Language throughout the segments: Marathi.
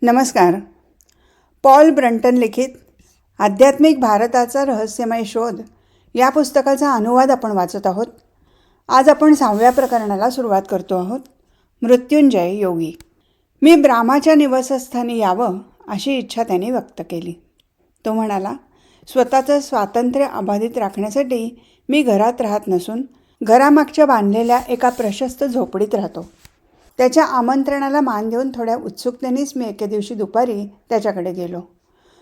नमस्कार. पॉल ब्रंटन लिखित आध्यात्मिक भारताचा रहस्यमय शोध या पुस्तकाचा अनुवाद आपण वाचत आहोत. आज आपण 6व्या प्रकरणाला सुरुवात करतो आहोत. मृत्युंजय योगी. मी ब्राह्माच्या निवासस्थानी यावं अशी इच्छा त्याने व्यक्त केली. तो म्हणाला, स्वतःचं स्वातंत्र्य अबाधित राखण्यासाठी मी घरात राहत नसून घरामागच्या बांधलेल्या एका प्रशस्त झोपडीत राहतो. त्याच्या आमंत्रणाला मान देऊन थोड्या उत्सुकतेनेच मी एके दिवशी दुपारी त्याच्याकडे गेलो.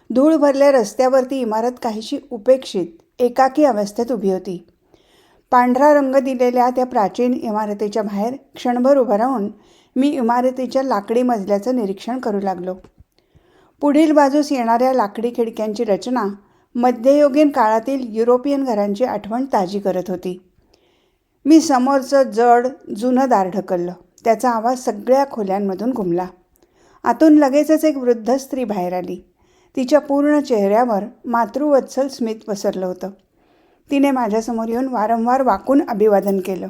धूळ भरल्या रस्त्यावरती इमारत काहीशी उपेक्षित, एकाकी अवस्थेत उभी होती. पांढरा रंग दिलेल्या त्या प्राचीन इमारतीच्या बाहेर क्षणभर उभं राहून मी इमारतीच्या लाकडी मजल्याचं निरीक्षण करू लागलो. पुढील बाजूस येणाऱ्या लाकडी खिडक्यांची रचना मध्ययुगीन काळातील युरोपियन घरांची आठवण ताजी करत होती. मी समोरचं जड जुनं दार ढकललं. त्याचा आवाज सगळ्या खोल्यांमधून घुमला. आतून लगेचच एक वृद्ध स्त्री बाहेर आली. तिच्या पूर्ण चेहऱ्यावर मातृवत्सल स्मित पसरलं होतं. तिने माझ्यासमोर येऊन वारंवार वाकून अभिवादन केलं.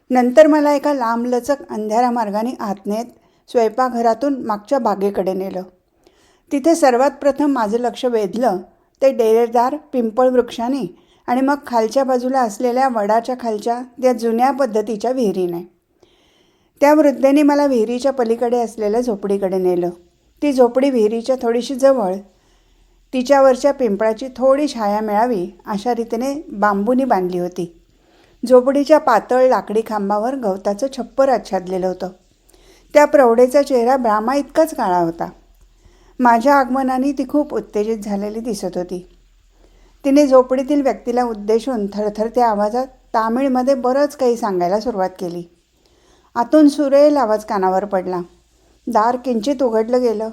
नंतर मला एका लांबलचक अंधाऱ्या मार्गाने आत नेत स्वयंपाकघरातून मागच्या बागेकडे नेलं. तिथे सर्वात प्रथम माझं लक्ष वेधलं ते डेरेदार पिंपळ वृक्षाने आणि मग खालच्या बाजूला असलेल्या वडाच्या खालच्या त्या जुन्या पद्धतीच्या विहिरीने. त्या वृद्धेने मला विहिरीच्या पलीकडे असलेल्या झोपडीकडे नेलं. ती झोपडी विहिरीच्या थोडीशी जवळ, तिच्यावरच्या पिंपळाची थोडी छाया मिळावी अशा रीतीने बांबूनी बांधली होती. झोपडीच्या पातळ लाकडी खांबावर गवताचं छप्पर आच्छादलेलं होतं. त्या प्रौढेचा चेहरा ब्राह्मा इतकाच काळा होता. माझ्या आगमनाने ती खूप उत्तेजित झालेली दिसत होती. तिने झोपडीतील व्यक्तीला उद्देशून थरथरत्या आवाजात तामिळमध्ये बरंच काही सांगायला सुरुवात केली. आतून सुरेल आवाज कानावर पडला. दार किंचित उघडलं गेलं.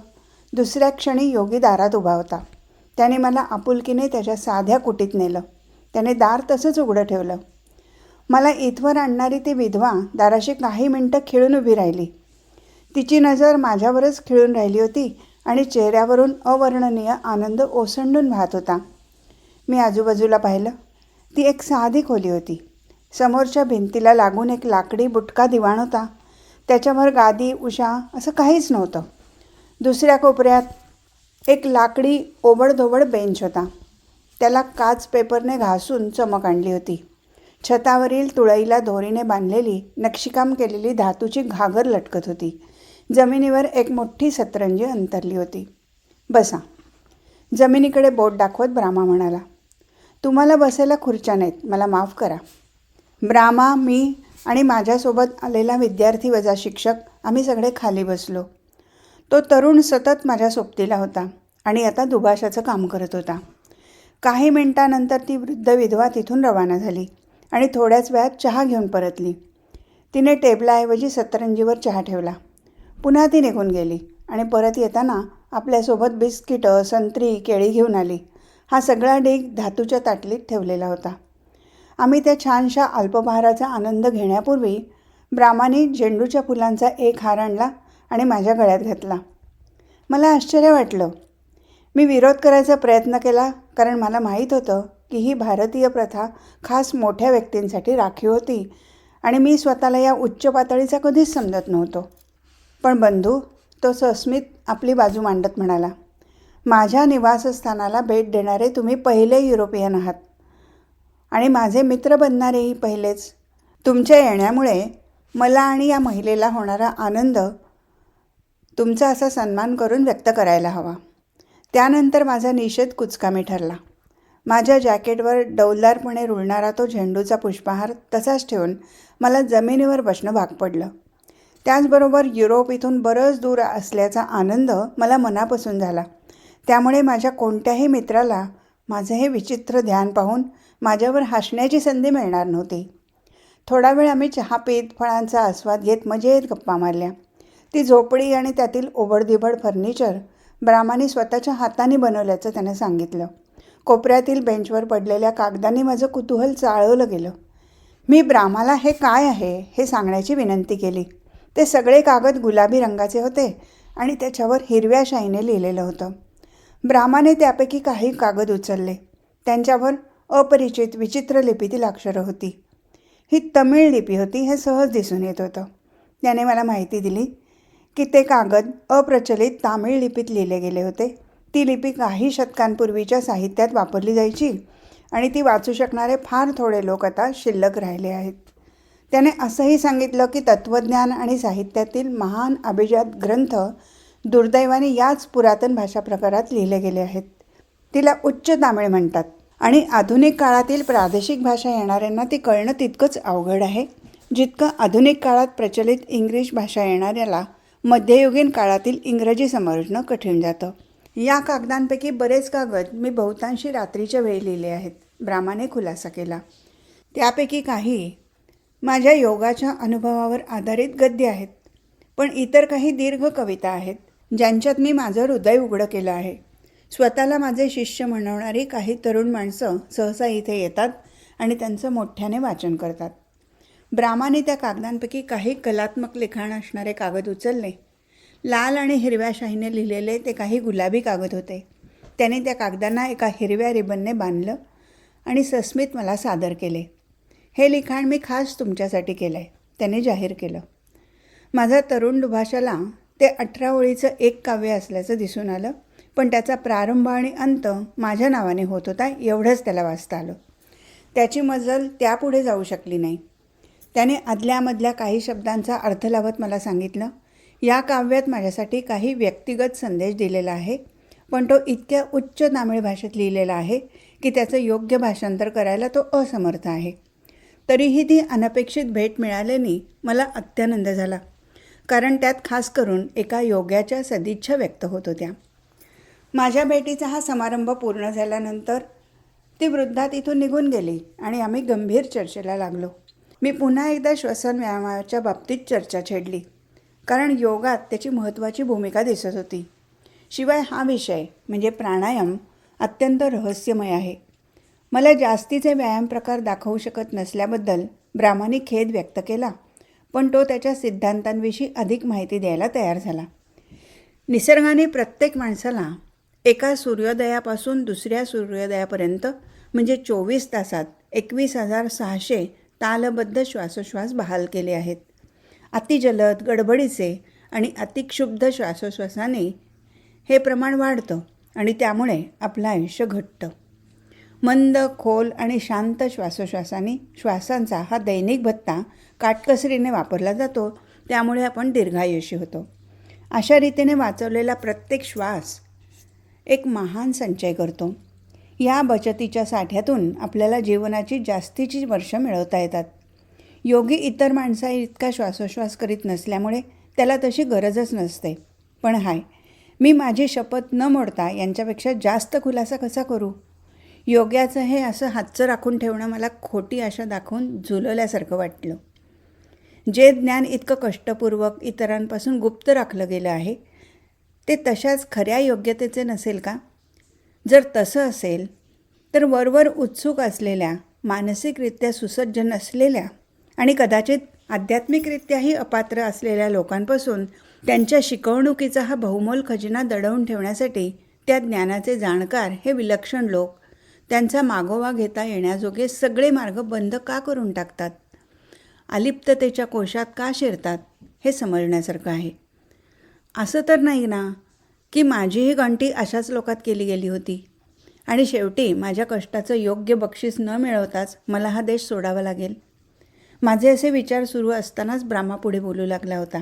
दुसऱ्या क्षणी योगी दारात उभा होता. त्याने मला आपुलकीने त्याच्या साध्या कुटीत नेलं. त्याने दार तसंच उघडं ठेवलं. मला इथवर आणणारी ती विधवा दाराशी काही मिनटं खिळून उभी राहिली. तिची नजर माझ्यावरच खिळून राहिली होती आणि चेहऱ्यावरून अवर्णनीय आनंद ओसंडून वाहत होता. मी आजूबाजूला पाहिलं. ती एक साधी खोली होती. समोरच्या भिंतीला लागून एक लाकडी बुटका दिवाण होता. त्याच्यावर गादी उशा असं काहीच नव्हतं. दुसऱ्या कोपऱ्यात एक लाकडी ओबडधोबड बेंच होता. त्याला काच पेपरने घासून चमक आणली होती. छतावरील तुळईला दोरीने बांधलेली नक्षीकाम केलेली धातूची घागर लटकत होती. जमिनीवर एक मोठी सतरंजी अंतरली होती. बसा. जमिनीकडे बोट दाखवत ब्राह्मा म्हणाला, तुम्हाला बसायला खुर्च्या नाहीत, मला माफ करा. ब्राह्मा, मी आणि माझ्यासोबत आलेला विद्यार्थी वजा शिक्षक आम्ही सगळे खाली बसलो. तो तरुण सतत माझ्या सोबतीला होता आणि आता दुभाषाचं काम करत होता. काही मिनिटांनंतर ती वृद्ध विधवा तिथून रवाना झाली आणि थोड्याच वेळात चहा घेऊन परतली. तिने टेबलाऐवजी सतरंजीवर चहा ठेवला. पुन्हा ती निघून गेली आणि परत येताना आपल्यासोबत बिस्किटं, संत्री, केळी घेऊन आली. हा सगळा ढीग धातूच्या ताटलीत ठेवलेला होता. आम्ही त्या छानशा अल्पहाराचा आनंद घेण्यापूर्वी ब्राह्माने झेंडूच्या फुलांचा एक हार आणला आणि माझ्या गळ्यात घातला. मला आश्चर्य वाटलं. मी विरोध करायचा प्रयत्न केला, कारण मला माहीत होतं की ही भारतीय प्रथा खास मोठ्या व्यक्तींसाठी राखीव होती आणि मी स्वतःला या उच्च पातळीचा कधीच समजत नव्हतो. पण बंधू, तो सस्मित आपली बाजू मांडत म्हणाला, माझ्या निवासस्थानाला भेट देणारे तुम्ही पहिले युरोपियन आहात आणि माझे मित्र बनणारेही पहिलेच. तुमच्या येण्यामुळे मला आणि या महिलेला होणारा आनंद तुमचा असा सन्मान करून व्यक्त करायला हवा. त्यानंतर माझा निषेध कुचकामी ठरला. माझ्या जॅकेटवर डौलदारपणे रुळणारा तो झेंडूचा पुष्पहार तसाच ठेवून मला जमिनीवर बसणं भाग पडलं. त्याचबरोबर युरोप इथून बरंच दूर असल्याचा आनंद मला मनापासून झाला. त्यामुळे माझ्या कोणत्याही मित्राला माझं हे विचित्र ध्यान पाहून माझ्यावर हसण्याची संधी मिळणार नव्हती. थोडा वेळ आम्ही चहा पीत, फळांचा आस्वाद घेत मजेत गप्पा मारल्या. ती झोपडी आणि त्यातील ओबडधोबड फर्निचर ब्राह्माने स्वतःच्या हाताने बनवल्याचं त्याने सांगितलं. कोपऱ्यातील बेंचवर पडलेल्या कागदांनी माझं कुतूहल चाळवलं गेलं. मी ब्राह्माला हे काय आहे हे सांगण्याची विनंती केली. ते सगळे कागद गुलाबी रंगाचे होते आणि त्याच्यावर हिरव्या शाईने लिहिलेलं होतं. ब्राह्माने त्यापैकी काही कागद उचलले. त्यांच्यावर अपरिचित विचित्र लिपीतील अक्षरं होती. ही तमिळ लिपी होती हे सहज दिसून येत होतं. त्याने मला माहिती दिली की ते कागद अप्रचलित तामिळ लिपीत लिहिले गेले होते. ती लिपी काही शतकांपूर्वीच्या साहित्यात वापरली जायची आणि ती वाचू शकणारे फार थोडे लोक आता शिल्लक राहिले आहेत. त्याने असंही सांगितलं की तत्त्वज्ञान आणि साहित्यातील महान अभिजात ग्रंथ दुर्दैवाने याच पुरातन भाषा प्रकारात लिहिले गेले आहेत. तिला उच्च तामिळ म्हणतात आणि आधुनिक काळातील प्रादेशिक भाषा येणाऱ्यांना ती कळणं तितकंच अवघड आहे जितकं आधुनिक काळात प्रचलित इंग्लिश भाषा येणाऱ्याला मध्ययुगीन काळातील इंग्रजी समजणं कठीण जातं. या कागदांपैकी बरेच कागद मी बहुतांशी रात्रीच्या वेळी लिहिले आहेत, ब्राह्माने खुलासा केला. त्यापैकी काही माझ्या योगाच्या अनुभवावर आधारित गद्य आहेत, पण इतर काही दीर्घ कविता आहेत ज्यांच्यात मी माझं हृदय उघडं केलं आहे. स्वतःला माझे शिष्य म्हणवणारी काही तरुण माणसं सहसा इथे येतात आणि त्यांचं मोठ्याने वाचन करतात. ब्राह्माने त्या कागदांपैकी काही कलात्मक लिखाण असणारे कागद उचलले. लाल आणि हिरव्या शाईने लिहिलेले ते काही गुलाबी कागद होते. त्याने त्या कागदांना एका हिरव्या रिबनने बांधलं आणि सस्मित मला सादर केले. हे लिखाण मी खास तुमच्यासाठी केलं आहे, त्याने जाहीर केलं. माझा तरुण दुभाषाला ते 18 ओळीचं एक काव्य असल्याचं दिसून आलं, पण त्याचा प्रारंभ आणि अंत माझ्या नावाने होत होता एवढंच त्याला वाचता आलं. त्याची मजल त्यापुढे जाऊ शकली नाही. त्याने आदल्यामधल्या काही शब्दांचा अर्थ लावत मला सांगितलं, या काव्यात माझ्यासाठी काही व्यक्तिगत संदेश दिलेला आहे, पण तो इतक्या उच्च तामिळ भाषेत लिहिलेला आहे की त्याचं योग्य भाषांतर करायला तो असमर्थ आहे. तरीही ती अनपेक्षित भेट मिळाल्याने मला अत्यानंद झाला, कारण त्यात खास करून एका योग्याच्या सदिच्छा व्यक्त होत होत्या. माझ्या भेटीचा हा समारंभ पूर्ण झाल्यानंतर ती वृद्धा तिथून निघून गेली आणि आम्ही गंभीर चर्चेला लागलो. मी पुन्हा एकदा श्वसन व्यायामाच्या बाबतीत चर्चा छेडली, कारण योगात त्याची महत्त्वाची भूमिका दिसत होती. शिवाय हा विषय म्हणजे प्राणायाम अत्यंत रहस्यमय आहे. मला जास्तीचे व्यायाम प्रकार दाखवू शकत नसल्याबद्दल ब्राह्मणी खेद व्यक्त केला, पण तो त्याच्या सिद्धांतांविषयी अधिक माहिती द्यायला तयार झाला. निसर्गाने प्रत्येक माणसाला एका सूर्योदयापासून दुसऱ्या सूर्योदयापर्यंत म्हणजे 24 तासात 21,600 तालबद्ध श्वासोश्वास बहाल केले आहेत. अतिजलद, गडबडीचे आणि अतिक्षुब्ध श्वासोश्वासाने हे प्रमाण वाढतं आणि त्यामुळे आपलं आयुष्य घटतं. मंद, खोल आणि शांत श्वासोश्वासाने श्वासांचा हा दैनिक भत्ता काटकसरीने वापरला जातो, त्यामुळे आपण दीर्घायुषी होतो. अशा रीतीने वाचवलेला प्रत्येक श्वास एक महान संचय करतो. या बचतीच्या साठ्यातून आपल्याला जीवनाची जास्तीची वर्ष मिळवता येतात. योगी इतर माणसा इतका श्वासोश्वास करीत नसल्यामुळे त्याला तशी गरजच नसते. पण मी माझी शपथ न मोडता यांच्यापेक्षा जास्त खुलासा कसा करू? योग्याचं हे असं हातचं राखून ठेवणं मला खोटी आशा दाखवून झुलवल्यासारखं वाटलं. जे ज्ञान इतकं कष्टपूर्वक इतरांपासून गुप्त राखलं गेलं आहे ते तशाच खऱ्या योग्यतेचे नसेल का? जर तसं असेल तर वरवर उत्सुक असलेल्या, मानसिकरित्या सुसज्ज नसलेल्या आणि कदाचित आध्यात्मिकरित्याही अपात्र असलेल्या लोकांपासून त्यांच्या शिकवणुकीचा हा बहुमोल खजिना दडवून ठेवण्यासाठी त्या ज्ञानाचे जाणकार हे विलक्षण लोक त्यांचा मागोवा घेता येण्याजोगे सगळे मार्ग बंद का करून टाकतात? अलिप्ततेच्या कोशात का शिरतात हे समजण्यासारखं आहे. असं तर नाही ना की माझीही गंटी अशाच लोकात केली गेली होती आणि शेवटी माझ्या कष्टाचं योग्य बक्षीस न मिळवताच मला हा देश सोडावा लागेल? माझे असे विचार सुरू असतानाच ब्राह्मा पुढे बोलू लागला होता.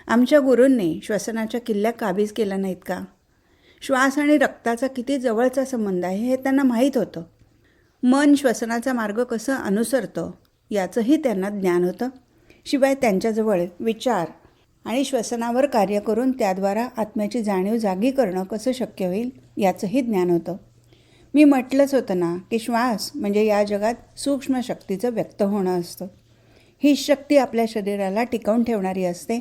आमच्या गुरूंनी श्वसनाच्या किल्ल्या काबीज केला नाहीत का? श्वास आणि रक्ताचा किती जवळचा संबंध आहे हे त्यांना माहीत होतं. मन श्वसनाचा मार्ग कसं अनुसरतं याचंही त्यांना ज्ञान होतं. शिवाय त्यांच्याजवळ विचार आणि श्वसनावर कार्य करून त्याद्वारा आत्म्याची जाणीव जागी करणं कसं शक्य होईल याचंही ज्ञान होतं. मी म्हटलंच होतं ना की श्वास म्हणजे या जगात सूक्ष्म शक्तीचं व्यक्त होणं असतं. ही शक्ती आपल्या शरीराला टिकवून ठेवणारी असते.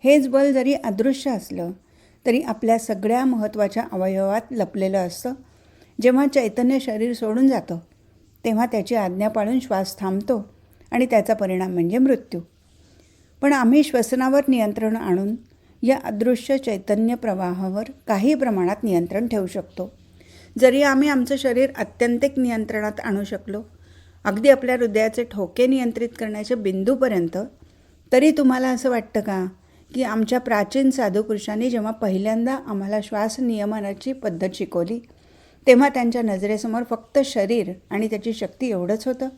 हेच बल जरी अदृश्य असलं तरी आपल्या सगळ्या महत्त्वाच्या अवयवात लपलेलं असतं. जेव्हा चैतन्य शरीर सोडून जातं तेव्हा त्याची आज्ञा पाळून श्वास थांबतो आणि त्याचा परिणाम म्हणजे मृत्यू. पण आम्ही श्वसनावर नियंत्रण आणून या अदृश्य चैतन्य प्रवाहावर काही प्रमाणात नियंत्रण ठेवू शकतो. जरी आम्ही आमचं शरीर आत्यंतिक नियंत्रणात आणू शकलो, अगदी आपल्या हृदयाचे ठोके नियंत्रित करण्याच्या बिंदूपर्यंत, तरी तुम्हाला असं वाटतं का की आमच्या प्राचीन साधुपुरुषांनी जेव्हा पहिल्यांदा आम्हाला श्वास नियमनाची पद्धत शिकवली तेव्हा त्यांच्या नजरेसमोर फक्त शरीर आणि त्याची शक्ती एवढंच होतं.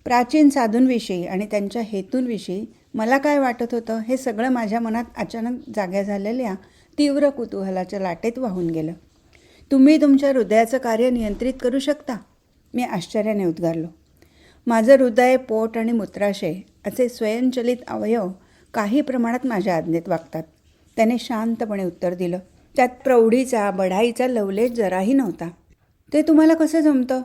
प्राचीन साधूंविषयी आणि त्यांच्या हेतूंविषयी मला काय वाटत होतं हे सगळं माझ्या मनात अचानक जाग्या झालेल्या तीव्र कुतूहलाच्या लाटेत वाहून गेलं. तुम्ही तुमच्या हृदयाचं कार्य नियंत्रित करू शकता? मी आश्चर्याने उद्गारलो. माझं हृदय, पोट आणि मूत्राशय असे स्वयंचलित अवयव काही प्रमाणात माझ्या आज्ञेत वागतात, त्याने शांतपणे उत्तर दिलं. त्यात प्रौढीचा, बढाईचा लवलेश जराही नव्हता. ते तुम्हाला कसं जमतं?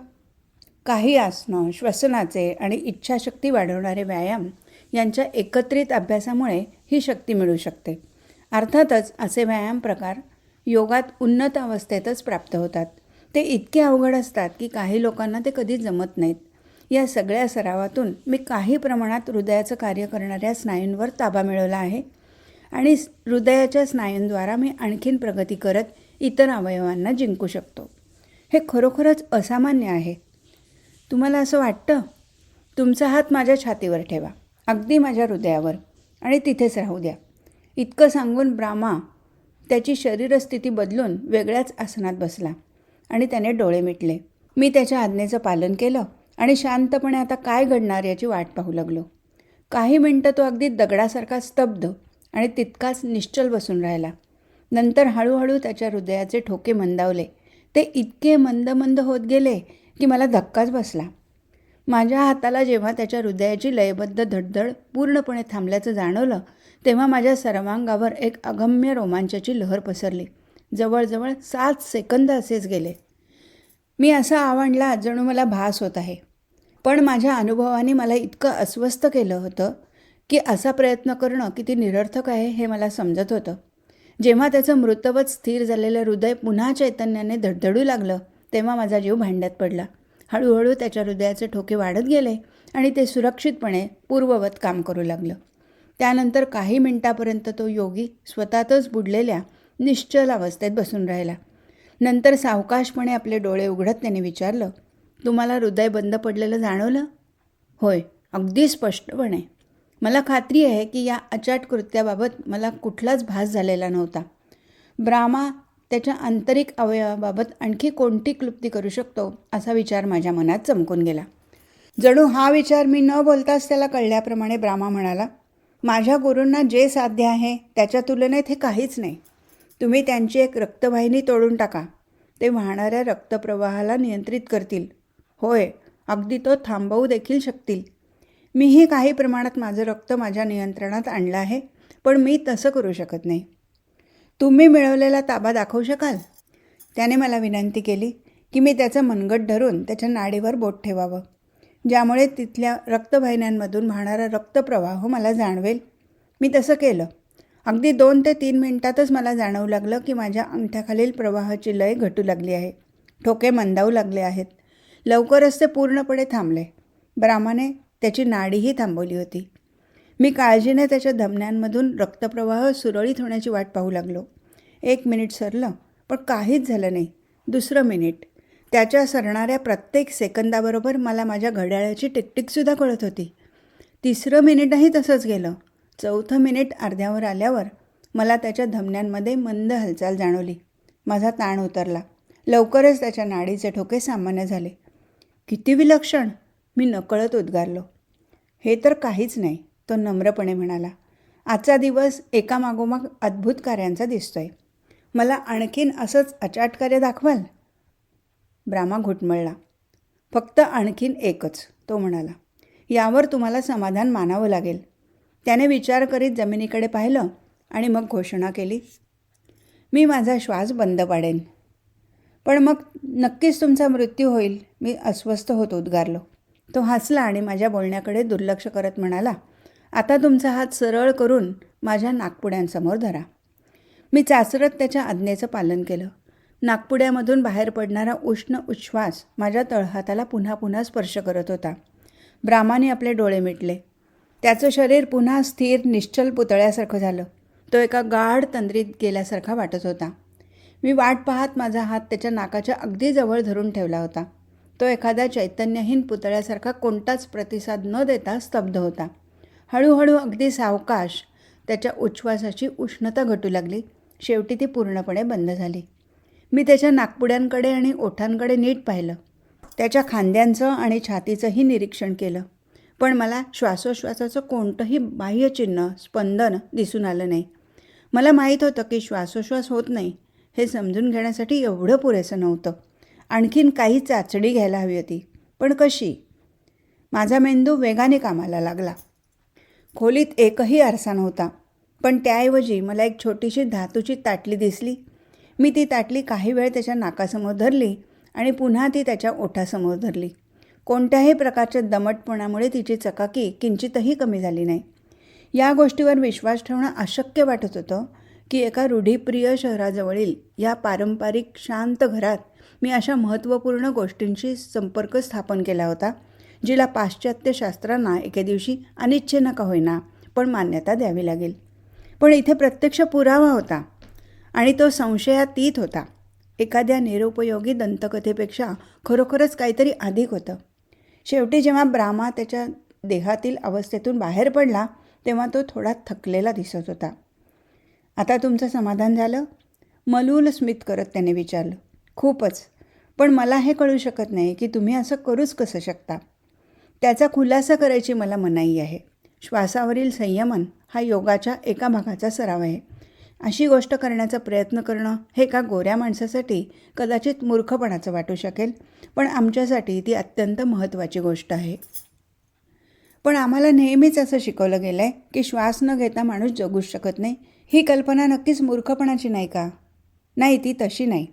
काही आसनं, श्वसनाचे आणि इच्छाशक्ती वाढवणारे व्यायाम यांच्या एकत्रित अभ्यासामुळे ही शक्ती मिळू शकते. अर्थातच असे व्यायाम प्रकार योगात उन्नत अवस्थेतच प्राप्त होतात. ते इतके अवघड असतात की काही लोकांना ते कधी जमत नाहीत. या सगळ्या सरावातून मी काही प्रमाणात हृदयाचं कार्य करणाऱ्या स्नायूंवर ताबा मिळवला आहे आणि हृदयाच्या स्नायूंद्वारा मी आणखीन प्रगती करत इतर अवयवांना जिंकू शकतो. हे खरोखरच असामान्य आहे. तुम्हाला असं वाटतं? तुमचा हात माझ्या छातीवर ठेवा, अगदी माझ्या हृदयावर, आणि तिथेच राहू द्या. इतकं सांगून ब्राह्मा त्याची शरीरस्थिती बदलून वेगळ्याच आसनात बसला आणि त्याने डोळे मिटले. मी त्याच्या आज्ञेचं पालन केलं आणि शांतपणे आता काय घडणार याची वाट पाहू लागलो. काही मिनटं तो अगदी दगडासारखा स्तब्ध आणि तितकाच निश्चल बसून राहिला. नंतर हळूहळू त्याच्या हृदयाचे ठोके मंदावले. ते इतके मंद मंद होत गेले की मला धक्काच बसला. माझ्या हाताला जेव्हा त्याच्या हृदयाची लयबद्ध धडधड पूर्णपणे थांबल्याचं जाणवलं तेव्हा माझ्या सर्वांगावर एक अगम्य रोमांचाची लहर पसरली. जवळजवळ 7 सेकंद असेच गेले. मी असा आवंढला जणू मला भास होत आहे. पण माझ्या अनुभवाने मला इतकं अस्वस्थ केलं होतं की असा प्रयत्न करणं किती निरर्थक आहे हे मला समजत होतं. जेव्हा त्याचं मृतवत स्थिर झालेलं हृदय पुन्हा चैतन्याने धडधडू लागलं तेव्हा माझा जीव भांड्यात पडला. हळूहळू त्याच्या हृदयाचे ठोके वाढत गेले आणि ते सुरक्षितपणे पूर्ववत काम करू लागलं. त्यानंतर काही मिनिटापर्यंत तो योगी स्वतःतच बुडलेल्या निश्चल अवस्थेत बसून राहिला. नंतर सावकाशपणे आपले डोळे उघडत त्याने विचारलं, तुम्हाला हृदय बंद पडलेलं जाणवलं? होय, अगदी स्पष्टपणे. मला खात्री आहे की या अचाट कृत्याबाबत मला कुठलाच भास झालेला नव्हता. ब्राह्मा त्याच्या आंतरिक अवयवाबाबत आणखी कोणती क्लुप्ती करू शकतो असा विचार माझ्या मनात चमकून गेला. जणू हा विचार मी न बोलताच त्याला कळल्याप्रमाणे ब्राह्मा म्हणाला, माझ्या गुरूंना जे साध्य आहे त्याच्या तुलनेत हे काहीच नाही. तुम्ही त्यांची एक रक्तवाहिनी तोडून टाका, ते वाहणाऱ्या रक्तप्रवाहाला नियंत्रित करतील. होय, अगदी तो थांबवू देखील शकतील. मीही काही प्रमाणात माझं रक्त माझ्या नियंत्रणात आणलं आहे, पण मी तसं करू शकत नाही. तुम्ही मिळवलेला ताबा दाखवू शकाल? त्याने मला विनंती केली की मी त्याचं मनगट धरून त्याच्या नाडीवर बोट ठेवावं, ज्यामुळे तिथल्या रक्तवाहिन्यांमधून वाहणारा रक्तप्रवाह मला जाणवेल. मी तसं केलं. अगदी 2 ते 3 मिनिटातच मला जाणवू लागलं की माझ्या अंगठ्याखालील प्रवाहाची लय घटू लागली आहे. ठोके मंदावू लागले आहेत. लवकरच ते पूर्णपणे थांबले. ब्राह्माने त्याची नाडीही थांबवली होती. मी काळजीने त्याच्या धमन्यांमधून रक्तप्रवाह सुरळीत होण्याची वाट पाहू लागलो. 1 मिनिट सरलं, पण काहीच झालं नाही. 2रं मिनिट. त्याच्या सरणाऱ्या प्रत्येक सेकंदाबरोबर मला माझ्या घड्याळाची टिकटिकसुद्धा कळत होती. 3रं मिनिटही तसंच गेलं. 4थं मिनिट अर्ध्यावर आल्यावर मला त्याच्या धमन्यांमध्ये मंद हालचाल जाणवली. माझा ताण उतरला. लवकरच त्याच्या नाडीचे ठोके सामान्य झाले. किती विलक्षण! मी नकळत उद्गारलो. हे तर काहीच नाही, तो नम्रपणे म्हणाला. आजचा दिवस एकामागोमाग अद्भुत कार्यांचा दिसतोय. मला आणखीन असंच अचाट कार्य दाखवाल? ब्राह्मा घुटमळला. फक्त आणखीन एकच, तो म्हणाला. यावर तुम्हाला समाधान मानावं लागेल. त्याने विचार करीत जमिनीकडे पाहिलं आणि मग घोषणा केली, मी माझा श्वास बंद पाडेन. पण मग नक्कीच तुमचा मृत्यू होईल, मी अस्वस्थ होत उद्गारलो. तो हसला आणि माझ्या बोलण्याकडे दुर्लक्ष करत म्हणाला, आता तुमचा हात सरळ करून माझ्या नाकपुड्यांसमोर धरा. मी चाचरत त्याच्या आज्ञेचं पालन केलं. नाकपुड्यामधून बाहेर पडणारा उष्ण उच्छ्वास माझ्या तळहाताला पुन्हा पुन्हा स्पर्श करत होता. ब्राह्माने आपले डोळे मिटले. त्याचं शरीर पुन्हा स्थिर निश्चल पुतळ्यासारखं झालं. तो एका गाढ तंद्रीत गेल्यासारखा वाटत होता. मी वाट पाहत माझा हात त्याच्या नाकाच्या अगदी जवळ धरून ठेवला होता. तो एखाद्या चैतन्यहीन पुतळ्यासारखा कोणताच प्रतिसाद न देता स्तब्ध होता. हळूहळू अगदी सावकाश त्याच्या उच्छ्वासाची उष्णता घटू लागली. शेवटी ती पूर्णपणे बंद झाली. मी त्याच्या नाकपुड्यांकडे आणि ओठांकडे नीट पाहिलं. त्याच्या खांद्यांचं आणि छातीचंही निरीक्षण केलं. पण मला श्वासोश्वासाचं कोणतंही बाह्यचिन्ह, स्पंदन दिसून आलं नाही. मला माहीत होतं की श्वासोश्वास होत नाही हे समजून घेण्यासाठी एवढं पुरेसं नव्हतं. आणखीन काही चाचणी घ्यायला हवी होती. पण कशी? माझा मेंदू वेगाने कामाला लागला. खोलीत एकही आरसा नव्हता. पण त्याऐवजी मला एक छोटीशी धातूची ताटली दिसली. मी ती ताटली काही वेळ त्याच्या नाकासमोर धरली आणि पुन्हा ती त्याच्या ओठासमोर धरली. कोणत्याही प्रकारच्या दमटपणामुळे तिची चकाकी किंचितही कमी झाली नाही. या गोष्टीवर विश्वास ठेवणं अशक्य वाटत होतं की एका रूढीप्रिय शहराजवळील या पारंपरिक शांत घरात मी अशा महत्त्वपूर्ण गोष्टींशी संपर्क स्थापन केला होता, जिला पाश्चात्य शास्त्रांना एके दिवशी अनिच्छेनं का होईना पण मान्यता द्यावी लागेल. पण इथे प्रत्यक्ष पुरावा होता आणि तो संशयातीत होता. एखाद्या निरुपयोगी दंतकथेपेक्षा खरोखरच काहीतरी अधिक होतं. शेवटी जेव्हा ब्राह्मा त्याच्या देहातील अवस्थेतून बाहेर पडला तेव्हा तो थोडा थकलेला दिसत होता. आता तुमचं समाधान झालं? मलूल स्मित करत त्याने विचारलं. खूपच. पण मला हे कळू शकत नाही की तुम्ही असं करूच कसं शकता. त्याचा खुलासा करायची मला मनाई आहे. श्वासावरील संयमन हा योगाच्या एका भागाचा सराव आहे. अशी गोष्ट करण्याचा प्रयत्न करणं हे एका गोऱ्या माणसासाठी कदाचित मूर्खपणाचं वाटू शकेल, पण आमच्यासाठी ती अत्यंत महत्त्वाची गोष्ट आहे. पण आम्हाला नेहमीच असं शिकवलं गेलं आहे की श्वास न घेता माणूस जगूच शकत नाही. ही कल्पना नक्कीच मूर्खपणाची नाही का? नाही, ती तशी नाही.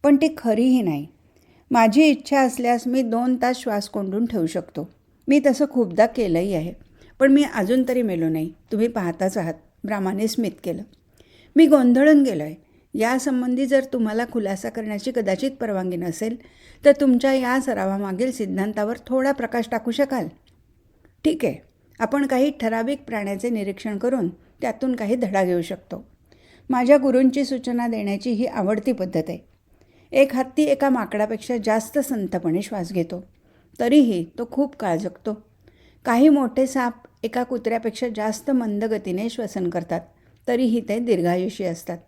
पण ती खरीही नाही. माझी इच्छा असल्यास मी 2 तास श्वास कोंडून ठेवू शकतो. मी तसं खूपदा केलंही आहे. पण मी अजून तरी मेलो नाही. तुम्ही पाहताच आहात. ब्राह्माने स्मित केलं. मी गोंधळून गेलो आहे. यासंबंधी जर तुम्हाला खुलासा करण्याची कदाचित परवानगी नसेल तर तुमच्या या सरावामागील सिद्धांतावर थोडा प्रकाश टाकू शकाल? ठीक आहे. आपण काही ठराविक प्राण्याचे निरीक्षण करून त्यातून काही धडा घेऊ शकतो. माझ्या गुरूंची सूचना देण्याची ही आवडती पद्धत आहे. एक हत्ती एका माकडापेक्षा जास्त संथपणे श्वास घेतो, तरीही तो खूप काळ जगतो. काही मोठे साप एका कुत्र्यापेक्षा जास्त मंद गतीने श्वसन करतात, तरीही ते दीर्घायुषी असतात.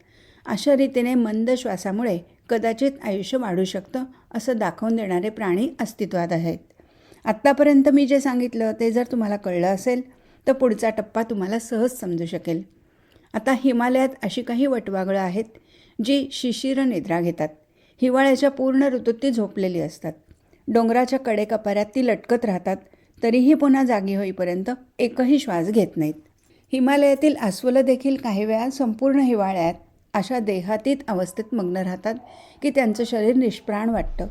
अशा रीतीने मंद श्वासामुळे कदाचित आयुष्य वाढू शकतं असं दाखवून देणारे प्राणी अस्तित्वात आहेत. आत्तापर्यंत मी जे सांगितलं ते जर तुम्हाला कळलं असेल तर पुढचा टप्पा तुम्हाला सहज समजू शकेल. आता हिमालयात अशी काही वटवाघळं आहेत जी शिशिर निद्रा घेतात. हिवाळ्याच्या पूर्ण ऋतूत ती झोपलेली असतात. डोंगराच्या कडेकपाऱ्यात ती लटकत राहतात, तरीही पुन्हा जागी होईपर्यंत एकही श्वास घेत नाहीत. हिमालयातील अस्वलं देखील काही वेळा संपूर्ण हिवाळ्यात अशा देहातीत अवस्थेत मग्न राहतात की त्यांचं शरीर निष्प्राण वाटतं.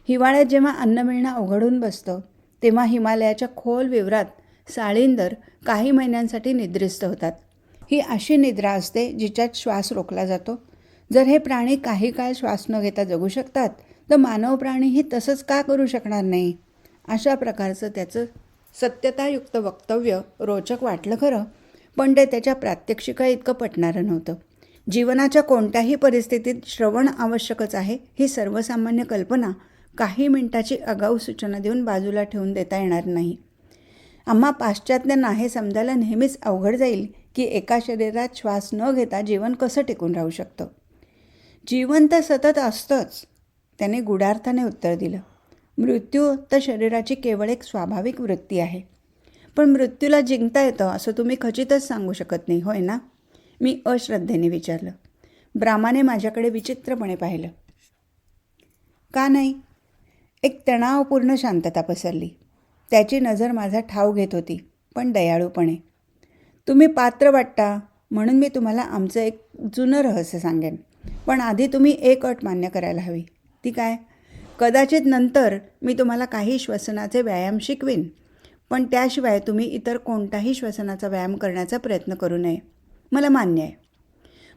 हिवाळ्यात जेव्हा अन्न मिळणं अवघडून बसतं तेव्हा हिमालयाच्या खोल विवरात साळींदर काही महिन्यांसाठी निद्रिस्त होतात. ही अशी निद्रा असते जिच्यात श्वास रोखला जातो. जर हे प्राणी काही काळ श्वास न घेता जगू शकतात तर मानव प्राणीही तसंच का करू शकणार नाही? अशा प्रकारचं त्याचं सत्यतायुक्त वक्तव्य रोचक वाटलं खरं, पण ते त्याच्या प्रात्यक्षिका इतकं पटणारं नव्हतं. जीवनाच्या कोणत्याही परिस्थितीत श्रवण आवश्यकच आहे ही सर्वसामान्य कल्पना काही मिनिटाची आगाऊ सूचना देऊन बाजूला ठेवून देता येणार नाही. आम्हा पाश्चात्यांना हे समजायला नेहमीच अवघड जाईल की एका शरीरात श्वास न घेता जीवन कसं टिकून राहू शकतं. जीवन तर सतत असतंच, त्याने गूढार्थाने उत्तर दिलं. मृत्यू तर शरीराची केवळ एक स्वाभाविक वृत्ती आहे. पण मृत्यूला जिंकता येतं असं तुम्ही खचितच सांगू शकत नाही, होय ना? मी अश्रद्धेने विचारलं. ब्राह्माने माझ्याकडे विचित्रपणे पाहिलं. का नाही? एक तणावपूर्ण शांतता पसरली. त्याची नजर माझा ठाव घेत होती, पण दयाळूपणे. तुम्ही पात्र वाटता म्हणून मी तुम्हाला आमचं एक जुनं रहस्य सांगेन. पण आधी तुम्ही एक अट मान्य करायला हवी. ती काय? कदाचित नंतर मी तुम्हाला काही श्वसनाचे व्यायाम शिकवीन, पण त्याशिवाय तुम्ही इतर कोणताही श्वसनाचा व्यायाम करण्याचा प्रयत्न करू नये. मला मान्य आहे.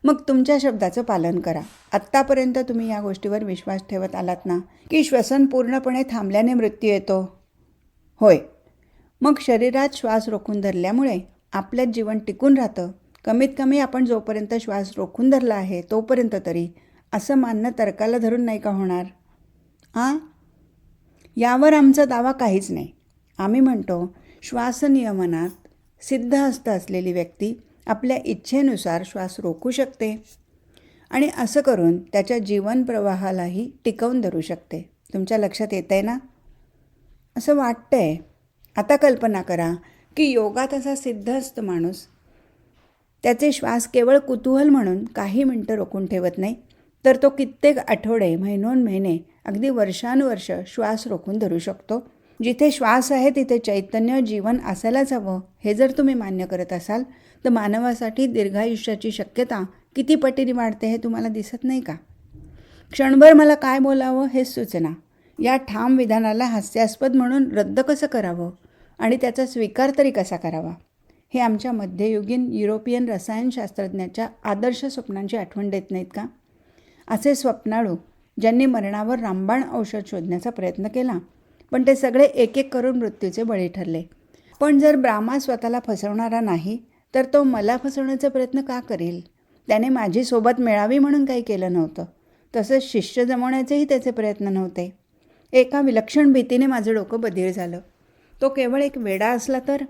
मग तुमच्या शब्दाचं पालन करा. आत्तापर्यंत तुम्ही या गोष्टीवर विश्वास ठेवत आलात ना की श्वसन पूर्णपणे थांबल्याने मृत्यू येतो? होय. मग शरीरात श्वास रोखून धरल्यामुळे आपल्यात जीवन टिकून राहतं. कमीत कमी आपण जोपर्यंत श्वास रोखून धरला आहे तोपर्यंत तरी, असं मानणं तर्काला धरून नाही का होणार? यावर आमचा दावा काहीच नाही. आम्ही म्हणतो श्वासनियमनात सिद्धहस्त असलेली व्यक्ती आपल्या इच्छेनुसार श्वास रोखू शकते आणि असं करून त्याच्या जीवन प्रवाहालाही टिकवून धरू शकते. तुमच्या लक्षात येतं आहे ना? असं वाटतंय. आता कल्पना करा की योगात असा सिद्धहस्त माणूस त्याचे श्वास केवळ कुतूहल म्हणून काही मिनटं रोखून ठेवत नाही, तर तो कित्येक आठवडे, महिनोन्महिने, अगदी वर्षानुवर्ष श्वास रोखून धरू शकतो. जिथे श्वास आहे तिथे चैतन्य, जीवन असायलाच हवं हे जर तुम्ही मान्य करत असाल तर मानवासाठी दीर्घायुष्याची शक्यता किती पटीने वाढते हे तुम्हाला दिसत नाही का? क्षणभर मला काय बोलावं हेच सुचेना. या ठाम विधानाला हास्यास्पद म्हणून रद्द कसं करावं आणि त्याचा स्वीकार तरी कसा करावा हे आमच्या मध्ययुगीन युरोपियन रसायनशास्त्रज्ञाच्या आदर्श स्वप्नांची आठवण देत नाहीत का? असे स्वप्नाळू ज्यांनी मरणावर रामबाण औषध शोधण्याचा प्रयत्न केला, पण ते सगळे एक एक करून मृत्यूचे बळी ठरले. पण जर ब्राह्मा स्वतःला फसवणारा नाही तर तो मला फसवण्याचा प्रयत्न का करेल? त्याने माझी सोबत मिळावी म्हणून काही केलं नव्हतं. तसंच शिष्य जमवण्याचेही त्याचे प्रयत्न नव्हते. एका विलक्षण भीतीने माझं डोकं बधीर झालं. तो केवळ एक वेडा असला तर?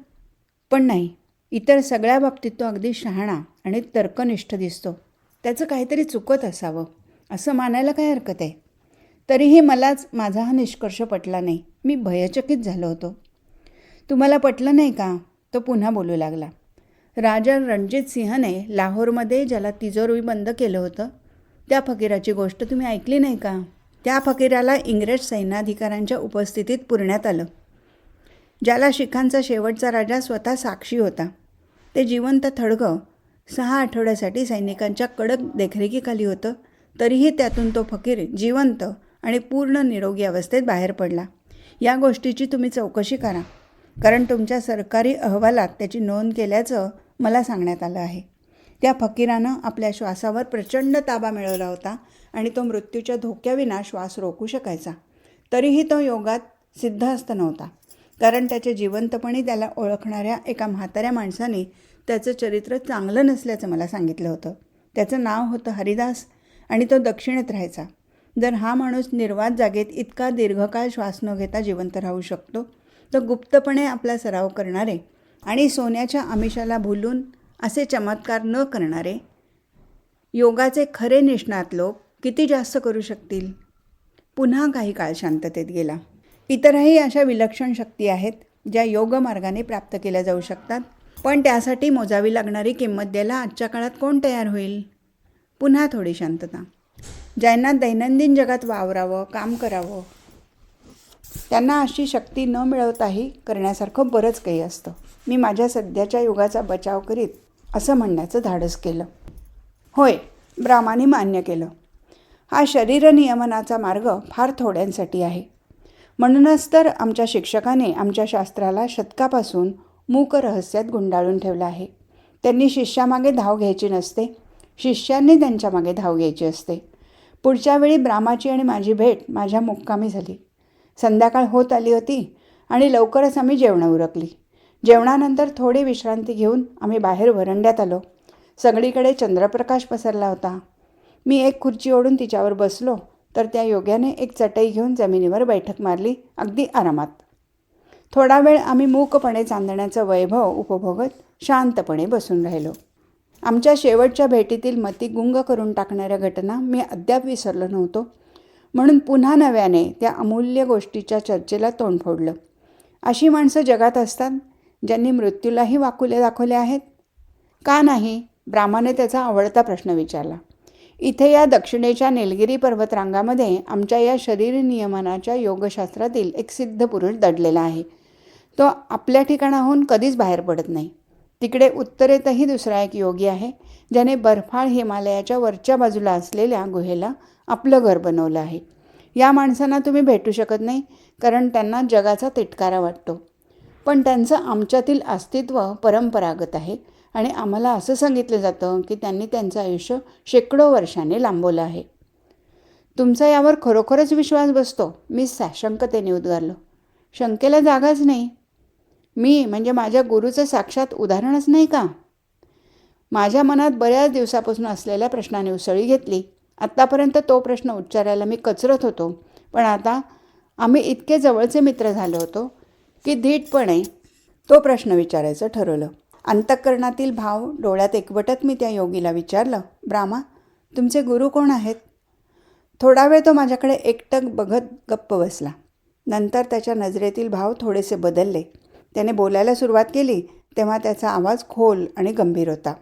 पण नाही, इतर सगळ्या बाबतीत तो अगदी शहाणा आणि तर्कनिष्ठ दिसतो. त्याचं काहीतरी चुकत असावं असं मानायला काय हरकत आहे? तरीही मलाच माझा हा निष्कर्ष पटला नाही. मी भयचकित झालो होतो. तुम्हाला पटलं नाही का? तो पुन्हा बोलू लागला. राजा रणजित सिंहने लाहोरमध्ये ज्याला तिजोरी बंद केलं होतं त्या फकीराची गोष्ट तुम्ही ऐकली नाही का? त्या फकीराला इंग्रज सैन्याधिकाऱ्यांच्या उपस्थितीत पुरण्यात आलं. ज्याला शिखांचा शेवटचा राजा स्वतः साक्षी होता. ते जिवंत थडगं 6 आठवड्यासाठी सैनिकांच्या कडक देखरेखीखाली होतं. तरीही त्यातून तो फकीर जिवंत आणि पूर्ण निरोगी अवस्थेत बाहेर पडला. या गोष्टीची तुम्ही चौकशी करा, कारण तुमच्या सरकारी अहवालात त्याची नोंद केल्याचं मला सांगण्यात आलं आहे. त्या फकीरानं आपल्या श्वासावर प्रचंड ताबा मिळवला होता आणि तो मृत्यूच्या धोक्याविना श्वास रोखू शकायचा. तरीही तो योगात सिद्धहस्त नव्हता, कारण त्याच्या जिवंतपणी त्याला ओळखणाऱ्या एका म्हाताऱ्या माणसाने त्याचं चरित्र चांगलं नसल्याचं मला सांगितलं होतं. त्याचं नाव होतं हरिदास आणि तो दक्षिणेत राहायचा. जर हा माणूस निर्वात जागेत इतका दीर्घकाळ श्वास न घेता जिवंत राहू शकतो, तर गुप्तपणे आपला सराव करणारे आणि सोन्याच्या आमिषाला भुलून असे चमत्कार न करणारे योगाचे खरे निष्णात लोक किती जास्त करू शकतील? पुन्हा काही काळ शांततेत गेला. इतरही अशा विलक्षण शक्ती आहेत ज्या योगमार्गाने प्राप्त केल्या जाऊ शकतात, पण त्यासाठी मोजावी लागणारी किंमत द्यायला आजच्या काळात कोण तयार होईल? पुन्हा थोडी शांतता. ज्यांना दैनंदिन जगात वावरावं, काम करावं, त्यांना अशी शक्ती न मिळवताही करण्यासारखं बरंच काही असतं. मी माझ्या सध्याच्या युगाचा बचाव करीत असं म्हणण्याचं धाडस केलं. होय, ब्राह्माने मान्य केलं. हा शरीर नियमनाचा मार्ग फार थोड्यांसाठी आहे. म्हणूनच तर आमच्या शिक्षकाने आमच्या शास्त्राला शतकापासून मूक रहस्यात गुंडाळून ठेवलं आहे. त्यांनी शिष्यामागे धाव घ्यायची नसते, शिष्यांनी त्यांच्या मागे धाव घ्यायची असते. पुढच्या वेळी ब्राह्माची आणि माझी भेट माझ्या मुक्कामी झाली. संध्याकाळ होत आली होती आणि लवकरच आम्ही जेवणं उरकली. जेवणानंतर थोडी विश्रांती घेऊन आम्ही बाहेर वरंड्यात आलो. सगळीकडे चंद्रप्रकाश पसरला होता. मी एक खुर्ची ओढून तिच्यावर बसलो तर त्या योग्याने एक चटई घेऊन जमिनीवर बैठक मारली, अगदी आरामात. थोडा वेळ आम्ही मूकपणे चांदण्याचं वैभव उपभोगत शांतपणे बसून राहिलो. आमच्या शेवटच्या भेटीतील मती गुंग करून टाकणाऱ्या घटना मी अद्याप विसरलो नव्हतो. म्हणून पुन्हा नव्याने त्या अमूल्य गोष्टीच्या चर्चेला तोंड फोडलं. अशी माणसं जगात असतात ज्यांनी मृत्यूलाही वाकुले दाखवले आहेत का नाही? ब्राह्माने त्याचा आवडता प्रश्न विचारला. इथे या दक्षिणेच्या निलगिरी पर्वतरांगामध्ये आमच्या या शरीर नियमनाच्या योगशास्त्रातील एक सिद्ध पुरुष दडलेला आहे. तो आपल्या ठिकाणाहून कधीच बाहेर पडत नाही. तिकडे उत्तरेतही दुसरा एक योगी आहे ज्याने बर्फाळ हिमालयाच्या वरच्या बाजूला असलेल्या गुहेला आपलं घर बनवलं आहे. या माणसांना तुम्ही भेटू शकत नाही, कारण त्यांना जगाचा तिटकारा वाटतो. पण त्यांचं आमच्यातील अस्तित्व परंपरागत आहे आणि आम्हाला असं सांगितलं जातं की त्यांनी त्यांचं आयुष्य शेकडो वर्षांनी लांबवलं आहे. तुमचा यावर खरोखरच विश्वास बसतो? मी साशंकतेने उद्गारलो. शंकेला जागाच नाही. मी म्हणजे माझ्या गुरुचं साक्षात उदाहरणच नाही का? माझ्या मनात बऱ्याच दिवसापासून असलेल्या प्रश्नाने उसळी घेतली. आत्तापर्यंत तो प्रश्न उच्चारायला मी कचरत होतो, पण आता आम्ही इतके जवळचे मित्र झालो होतो की धीटपणे तो प्रश्न विचारायचं ठरवलं. अंतःकरणातील भाव डोळ्यात एकवटत मी त्या योगीला विचारलं, ब्राह्मा, तुमचे गुरु कोण आहेत? थोडा वेळ तो माझ्याकडे एकटक बघत गप्प बसला. नंतर त्याच्या नजरेतील भाव थोडेसे बदलले. त्याने बोलायला सुरुवात केली तेव्हा त्याचा आवाज खोल आणि गंभीर होता.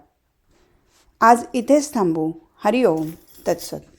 आज इथेच थांबू. हरिओम तत्सत.